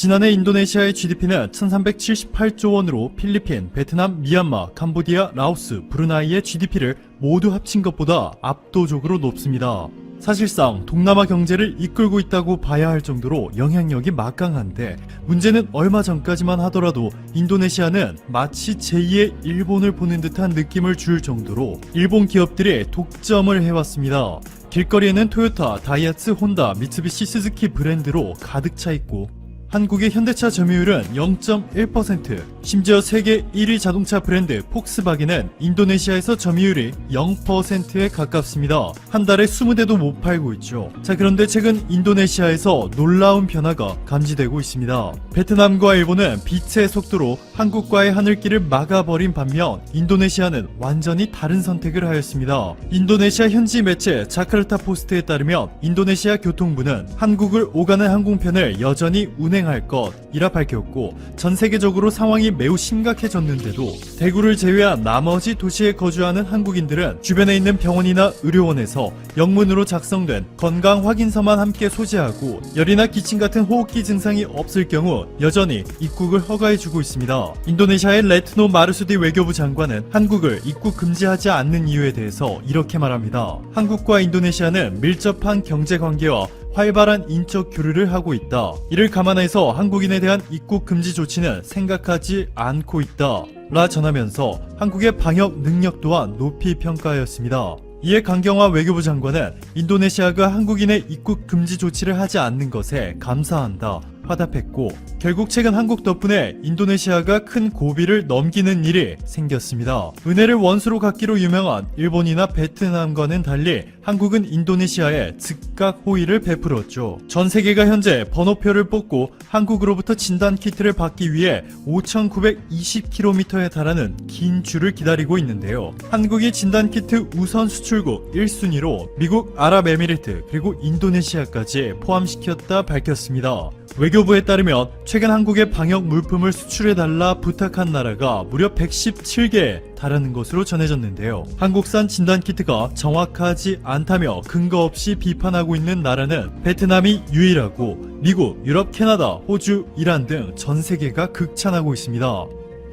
지난해 인도네시아의 GDP는 1378조 원으로 필리핀, 베트남, 미얀마, 캄보디아, 라오스, 브루나이의 GDP를 모두 합친 것보다 압도적으로 높습니다. 사실상 동남아 경제를 이끌고 있다고 봐야 할 정도로 영향력이 막강한데, 문제는 얼마 전까지만 하더라도 인도네시아는 마치 제2의 일본을 보는 듯한 느낌을 줄 정도로 일본 기업들이 독점을 해왔습니다. 길거리에는 토요타, 다이하츠, 혼다, 미쓰비시, 스즈키 브랜드로 가득 차 있고, 한국의 현대차 점유율은 0.1%, 심지어 세계 1위 자동차 브랜드 폭스바겐은 인도네시아에서 점유율이 0%에 가깝습니다. 한 달에 20대도 못 팔고 있죠. 자, 그런데 최근 인도네시아에서 놀라운 변화가 감지되고 있습니다. 베트남과 일본은 빛의 속도로 한국과의 하늘길을 막아버린 반면 인도네시아는 완전히 다른 선택을 하였습니다. 인도네시아 현지 매체 자카르타 포스트에 따르면 인도네시아 교통부는 한국을 오가는 항공편을 여전히 운행할 것이라 밝혔고, 전 세계적으로 상황이 매우 심각해졌는데도 대구를 제외한 나머지 도시에 거주하는 한국인들은 주변에 있는 병원이나 의료원에서 영문으로 작성된 건강 확인서만 함께 소지하고 열이나 기침 같은 호흡기 증상이 없을 경우 여전히 입국을 허가해주고 있습니다. 인도네시아의 레트노 마르수디 외교부 장관은 한국을 입국 금지하지 않는 이유에 대해서 이렇게 말합니다. 한국과 인도네시아는 밀접한 경제관계와 활발한 인적 교류를 하고 있다. 이를 감안해서 한국인에 대한 입국 금지 조치는 생각하지 않고 있다 라 전하면서 한국의 방역 능력 또한 높이 평가하였습니다. 이에 강경화 외교부 장관은 인도네시아가 한국인의 입국 금지 조치를 하지 않는 것에 감사한다 화답했고, 결국 최근 한국 덕분에 인도네시아가 큰 고비를 넘기는 일이 생겼습니다. 은혜를 원수로 갚기로 유명한 일본이나 베트남과는 달리 한국은 인도네시아에 즉각 호의를 베풀었죠. 전 세계가 현재 번호표를 뽑고 한국으로부터 진단키트를 받기 위해 5,920km에 달하는 긴 줄을 기다리고 있는데요. 한국이 진단키트 우선 수출국 1순위로 미국, 아랍에미리트, 그리고 인도네시아까지 포함시켰다 밝혔습니다. 외교부에 따르면 최근 한국의 방역 물품을 수출해달라 부탁한 나라가 무려 117개에 달하는 것으로 전해졌는데요. 한국산 진단키트가 정확하지 않다며 근거 없이 비판하고 있는 나라는 베트남이 유일하고 미국, 유럽, 캐나다, 호주, 이란 등 전 세계가 극찬하고 있습니다.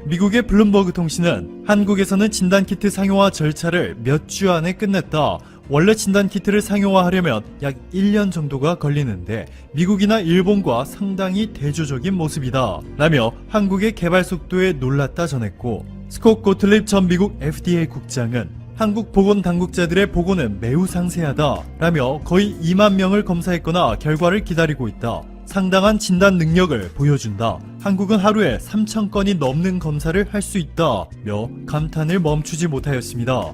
미국의 블룸버그 통신은 한국에서는 진단키트 상용화 절차를 몇 주 안에 끝냈다. 원래 진단키트를 상용화하려면 약 1년 정도가 걸리는데 미국이나 일본과 상당히 대조적인 모습이다 라며 한국의 개발 속도에 놀랐다 전했고, 스콧 고틀립 전 미국 FDA 국장은 한국 보건당국자들의 보고는 매우 상세하다 라며 거의 2만 명을 검사했거나 결과를 기다리고 있다. 상당한 진단 능력을 보여준다. 한국은 하루에 3,000건이 넘는 검사를 할 수 있다며 감탄을 멈추지 못하였습니다.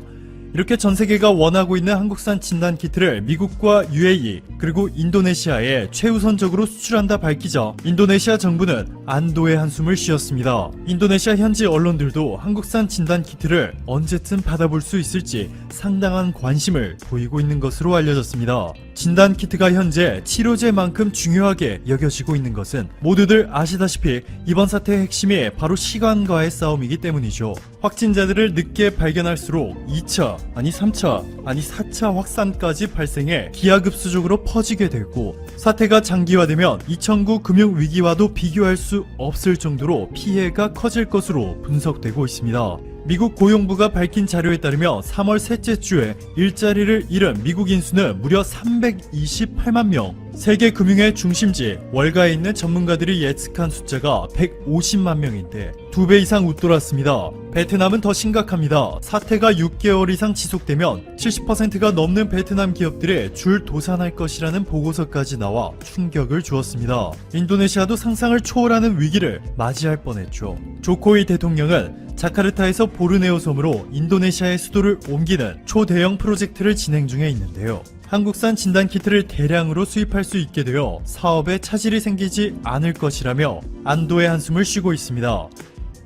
이렇게 전 세계가 원하고 있는 한국산 진단키트를 미국과 UAE 그리고 인도네시아에 최우선적으로 수출한다 밝히자 인도네시아 정부는 안도의 한숨을 쉬었습니다. 인도네시아 현지 언론들도 한국산 진단키트를 언제쯤 받아볼 수 있을지 상당한 관심을 보이고 있는 것으로 알려졌습니다. 진단키트가 현재 치료제만큼 중요하게 여겨지고 있는 것은 모두들 아시다시피 이번 사태의 핵심이 바로 시간과의 싸움이기 때문이죠. 확진자들을 늦게 발견할수록 2차, 아니 3차, 아니 4차 확산까지 발생해 기하급수적으로 퍼지게 되고, 사태가 장기화되면 2009 금융위기와도 비교할 수 없을 정도로 피해가 커질 것으로 분석되고 있습니다. 미국 고용부가 밝힌 자료에 따르면 3월 셋째 주에 일자리를 잃은 미국 인수는 무려 328만 명. 세계 금융의 중심지 월가에 있는 전문가들이 예측한 숫자가 150만 명인데 2배 이상 웃돌았습니다. 베트남은 더 심각합니다. 사태가 6개월 이상 지속되면 70%가 넘는 베트남 기업들이 줄 도산할 것이라는 보고서까지 나와 충격을 주었습니다. 인도네시아도 상상을 초월하는 위기를 맞이할 뻔했죠. 조코이 대통령은 자카르타에서 보르네오 섬으로 인도네시아의 수도를 옮기는 초대형 프로젝트를 진행 중에 있는데요. 한국산 진단키트를 대량으로 수입할 수 있게 되어 사업에 차질이 생기지 않을 것이라며 안도의 한숨을 쉬고 있습니다.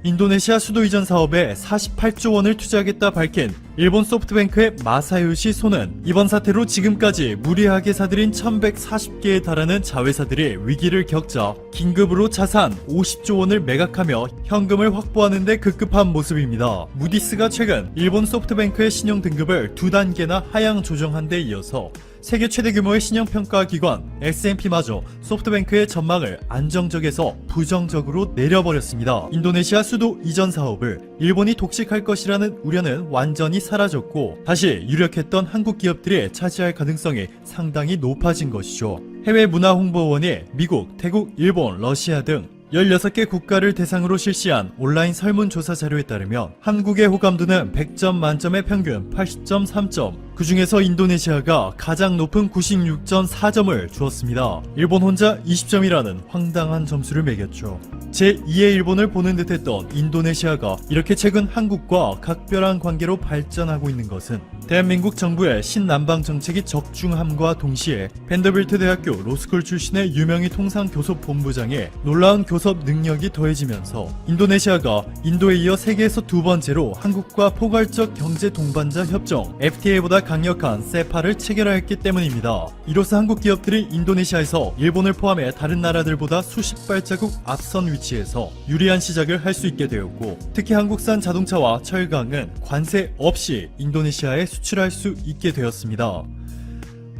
인도네시아 수도 이전 사업에 48조 원을 투자하겠다 밝힌 일본 소프트뱅크의 마사요시 소는 이번 사태로 지금까지 무리하게 사들인 1140개에 달하는 자회사들이 위기를 겪자 긴급으로 자산 50조 원을 매각하며 현금을 확보하는 데 급급한 모습입니다. 무디스가 최근 일본 소프트뱅크의 신용 등급을 2단계나 하향 조정한 데 이어서 세계 최대 규모의 신용평가 기관 S&P마저 소프트뱅크의 전망을 안정적에서 부정적으로 내려버렸습니다. 인도네시아 수도 이전 사업을 일본이 독식할 것이라는 우려는 완전히 사라졌고 다시 유력했던 한국 기업들이 차지할 가능성이 상당히 높아진 것이죠. 해외 문화홍보원이 미국, 태국, 일본, 러시아 등 16개 국가를 대상으로 실시한 온라인 설문조사 자료에 따르면 한국의 호감도는 100점 만점의 평균 80.3점, 그 중에서 인도네시아가 가장 높은 96.4점을 주었습니다. 일본 혼자 20점이라는 황당한 점수를 매겼죠. 제2의 일본을 보는 듯했던 인도네시아가 이렇게 최근 한국과 각별한 관계로 발전하고 있는 것은 대한민국 정부의 신남방 정책이 적중함과 동시에 밴더빌트 대학교 로스쿨 출신의 유명희 통상교섭본부장의 놀라운 교섭 능력이 더해지면서 인도네시아가 인도에 이어 세계에서 두 번째로 한국과 포괄적 경제 동반자 협정 FTA보다 강력한 세파를 체결하였기 때문입니다. 이로써 한국 기업들이 인도네시아에서 일본을 포함해 다른 나라들보다 수십 발자국 앞선 위치에서 유리한 시작을 할 수 있게 되었고, 특히 한국산 자동차와 철강은 관세 없이 인도네시아에 수출할 수 있게 되었습니다.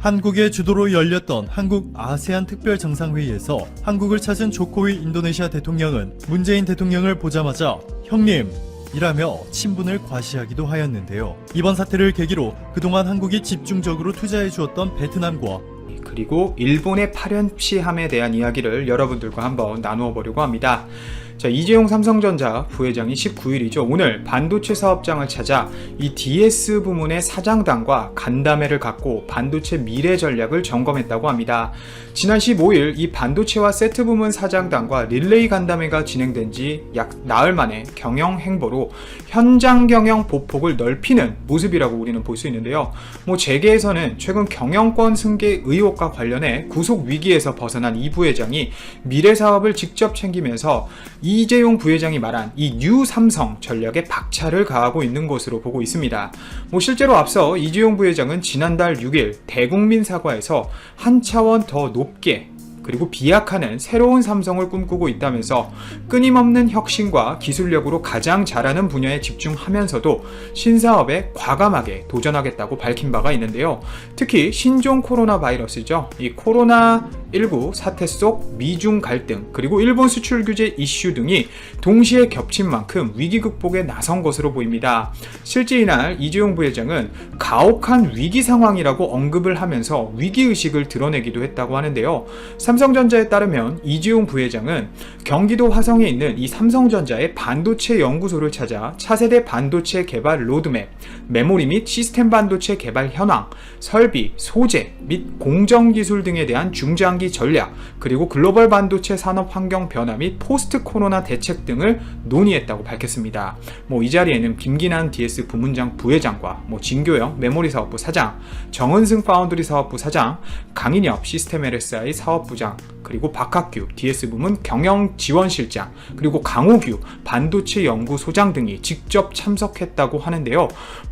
한국의 주도로 열렸던 한국 아세안 특별정상회의에서 한국을 찾은 조코위 인도네시아 대통령은 문재인 대통령을 보자마자 형님! 이라며 친분을 과시하기도 하였는데요. 이번 사태를 계기로 그동안 한국이 집중적으로 투자해 주었던 베트남과 그리고 일본의 파렴치함에 대한 이야기를 여러분들과 한번 나누어 보려고 합니다. 자, 이재용 삼성전자 부회장이 19일이죠. 오늘 반도체 사업장을 찾아 이 DS 부문의 사장단과 간담회를 갖고 반도체 미래 전략을 점검했다고 합니다. 지난 15일 이 반도체와 세트 부문 사장단과 릴레이 간담회가 진행된 지 약 나흘 만에 경영 행보로 현장 경영 보폭을 넓히는 모습이라고 우리는 볼 수 있는데요. 재계에서는 최근 경영권 승계 의혹과 관련해 구속 위기에서 벗어난 이 부회장이 미래 사업을 직접 챙기면서 이재용 부회장이 말한 이 뉴 삼성 전략에 박차를 가하고 있는 것으로 보고 있습니다. 실제로 앞서 이재용 부회장은 지난달 6일 대국민 사과에서 한 차원 더 높게 그리고 비약하는 새로운 삼성을 꿈꾸고 있다면서 끊임없는 혁신과 기술력으로 가장 잘하는 분야에 집중하면서도 신사업에 과감하게 도전하겠다고 밝힌 바가 있는데요. 특히 신종 코로나 바이러스죠. 이 코로나19 사태 속 미중 갈등 그리고 일본 수출 규제 이슈 등이 동시에 겹친 만큼 위기 극복에 나선 것으로 보입니다. 실제 이날 이재용 부회장은 가혹한 위기 상황이라고 언급을 하면서 위기의식을 드러내기도 했다고 하는데요. 삼성전자에 따르면 이재용 부회장은 경기도 화성에 있는 이 삼성전자의 반도체 연구소를 찾아 차세대 반도체 개발 로드맵, 메모리 및 시스템 반도체 개발 현황, 설비, 소재 및 공정기술 등에 대한 중장기 전략, 그리고 글로벌 반도체 산업 환경 변화 및 포스트 코로나 대책 등을 논의했다고 밝혔습니다. 이 자리에는 김기난 DS 부문장 부회장과 진교영 메모리 사업부 사장, 정은승 파운드리 사업부 사장, 강인엽 시스템 LSI 사업부장, 그리고 박학규 DS 부문 경영지원실장, 그리고 강호규 반도체 연구소장 등이 직접 참석했다고 하는데요.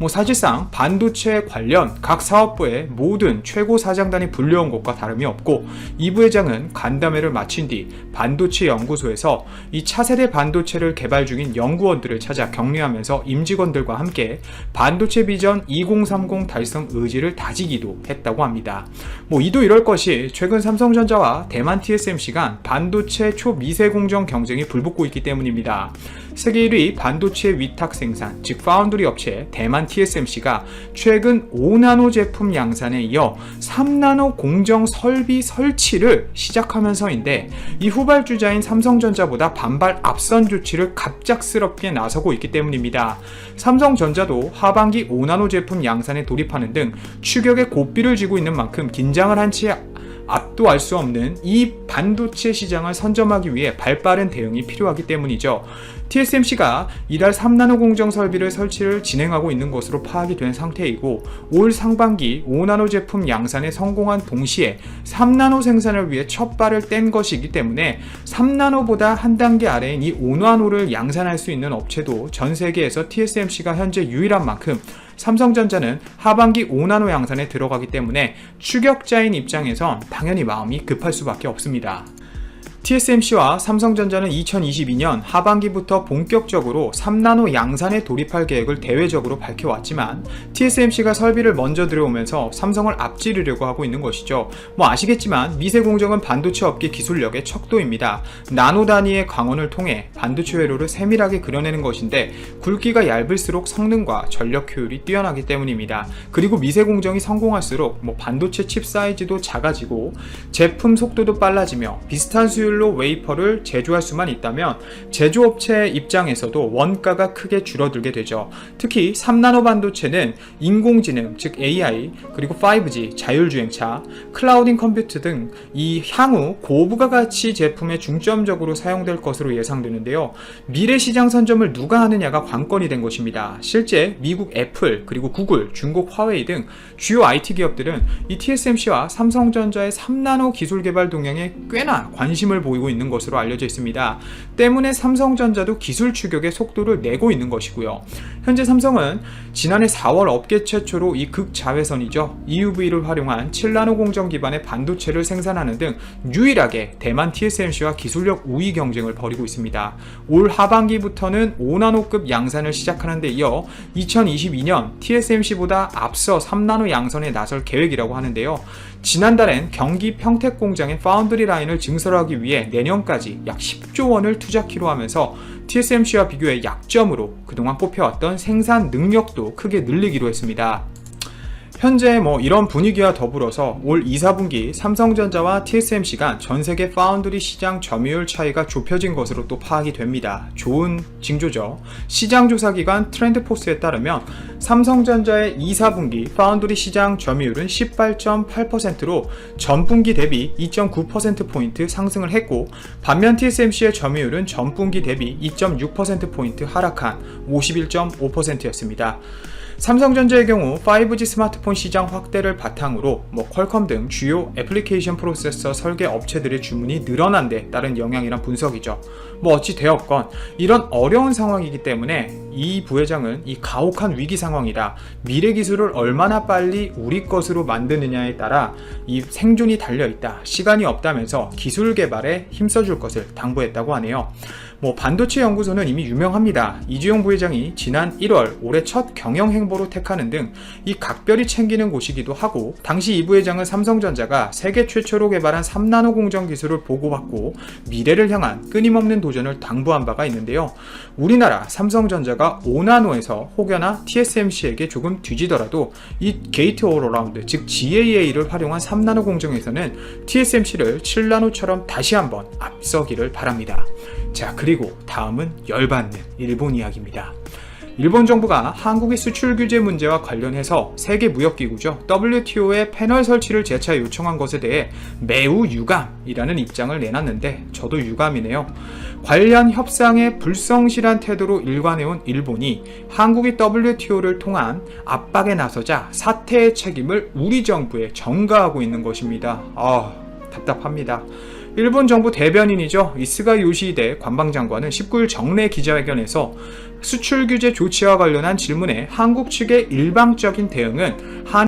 사실상 반도체 관련 각 사업부의 모든 최고 사장단이 불려온 것과 다름이 없고, 이 부회장은 간담회를 마친 뒤 반도체 연구소에서 이 차세대 반도체를 개발 중인 연구원들을 찾아 격려하면서 임직원들과 함께 반도체 비전 2030 달성 의지를 다지기도 했다고 합니다. 이도 이럴 것이 최근 삼성전자와 대만 TSMC 간 반도체 초미세 공정 경쟁이 불붙고 있기 때문입니다. 세계 1위 반도체 위탁 생산, 즉 파운드리 업체 대만 TSMC가 최근 5나노 제품 양산에 이어 3나노 공정 설비 설치를 시작하면서인데, 이 후발주자인 삼성전자보다 반발 앞선 조치를 갑작스럽게 나서고 있기 때문입니다. 삼성전자도 하반기 5나노 제품 양산에 돌입하는 등 추격의 고삐를 쥐고 있는 만큼 긴장을 한 채 앞도 알 수 없는 이 반도체 시장을 선점하기 위해 발빠른 대응이 필요하기 때문이죠. TSMC가 이달 3나노 공정 설비를 설치를 진행하고 있는 것으로 파악이 된 상태이고, 올 상반기 5나노 제품 양산에 성공한 동시에 3나노 생산을 위해 첫 발을 뗀 것이기 때문에 3나노보다 한 단계 아래인 이 5나노를 양산할 수 있는 업체도 전 세계에서 TSMC가 현재 유일한 만큼 삼성전자는 하반기 5나노 양산에 들어가기 때문에 추격자인 입장에선 당연히 마음이 급할 수밖에 없습니다. TSMC와 삼성전자는 2022년 하반기부터 본격적으로 3나노 양산에 돌입할 계획을 대외적으로 밝혀왔지만 TSMC가 설비를 먼저 들여오면서 삼성을 앞지르려고 하고 있는 것이죠. 아시겠지만 미세 공정은 반도체 업계 기술력의 척도입니다. 나노 단위의 광원을 통해 반도체 회로를 세밀하게 그려내는 것인데 굵기가 얇을수록 성능과 전력 효율이 뛰어나기 때문입니다. 그리고 미세 공정이 성공할수록 반도체 칩 사이즈도 작아지고 제품 속도도 빨라지며 비슷한 수율로 웨이퍼를 제조할 수만 있다면 제조업체 입장에서도 원가가 크게 줄어들게 되죠. 특히 3나노 반도체는 인공지능, 즉 AI, 그리고 5G, 자율주행차, 클라우딩 컴퓨트 등 이 향후 고부가가치 제품에 중점적으로 사용될 것으로 예상되는데요. 미래 시장 선점을 누가 하느냐가 관건이 된 것입니다. 실제 미국 애플, 그리고 구글, 중국 화웨이 등 주요 IT 기업들은 이 TSMC와 삼성전자의 3나노 기술 개발 동향에 꽤나 관심을 보이고 있는 것으로 알려져 있습니다. 때문에 삼성전자도 기술 추격의 속도를 내고 있는 것이고요. 현재 삼성은 지난해 4월 업계 최초로 이 극자외선이죠. EUV를 활용한 7나노 공정 기반의 반도체를 생산하는 등 유일하게 대만 TSMC와 기술력 우위 경쟁을 벌이고 있습니다. 올 하반기부터는 5나노급 양산을 시작하는 데 이어 2022년 TSMC보다 앞서 3나노 양산에 나설 계획이라고 하는데요. 지난달엔 경기 평택 공장의 파운드리 라인을 증설하기 위해 내년까지 약 10조 원을 투자키로 하면서 TSMC와 비교해 약점으로 그동안 꼽혀왔던 생산 능력도 크게 늘리기로 했습니다. 현재 이런 분위기와 더불어서 올 2, 4분기 삼성전자와 TSMC 간 전세계 파운드리 시장 점유율 차이가 좁혀진 것으로 또 파악이 됩니다. 좋은 징조죠. 시장조사기관 트렌드포스에 따르면 삼성전자의 2, 4분기 파운드리 시장 점유율은 18.8%로 전분기 대비 2.9%포인트 상승을 했고, 반면 TSMC의 점유율은 전분기 대비 2.6%포인트 하락한 51.5%였습니다. 삼성전자의 경우 5G 스마트폰 시장 확대를 바탕으로 퀄컴 등 주요 애플리케이션 프로세서 설계 업체들의 주문이 늘어난 데 따른 영향이란 분석이죠. 어찌 되었건 이런 어려운 상황이기 때문에 이 부회장은 이 가혹한 위기 상황이다, 미래 기술을 얼마나 빨리 우리 것으로 만드느냐에 따라 이 생존이 달려있다, 시간이 없다면서 기술 개발에 힘써줄 것을 당부했다고 하네요. 반도체 연구소는 이미 유명합니다. 이주용 부회장이 지난 1월 올해 첫 경영 행보로 택하는 등 이 각별히 챙기는 곳이기도 하고, 당시 이 부회장은 삼성전자가 세계 최초로 개발한 3나노 공정 기술을 보고받고 미래를 향한 끊임없는 도전을 당부한 바가 있는데요. 우리나라 삼성전자가 5나노에서 혹여나 TSMC에게 조금 뒤지더라도 이 게이트 올어라운드, 즉 GAA를 활용한 3나노 공정에서는 TSMC를 7나노처럼 다시 한번 앞서기를 바랍니다. 자, 그리고 다음은 열받는 일본 이야기입니다. 일본 정부가 한국의 수출 규제 문제와 관련해서 세계무역기구죠, WTO의 패널 설치를 재차 요청한 것에 대해 매우 유감이라는 입장을 내놨는데 저도 유감이네요. 관련 협상에 불성실한 태도로 일관해온 일본이 한국이 WTO를 통한 압박에 나서자 사태의 책임을 우리 정부에 전가하고 있는 것입니다. 답답합니다. 일본 정부 대변인이죠, 스가 요시히데 관방장관은 19일 정례 기자회견에서 수출 규제 조치와 관련한 질문에 한국 측의 일방적인 대응은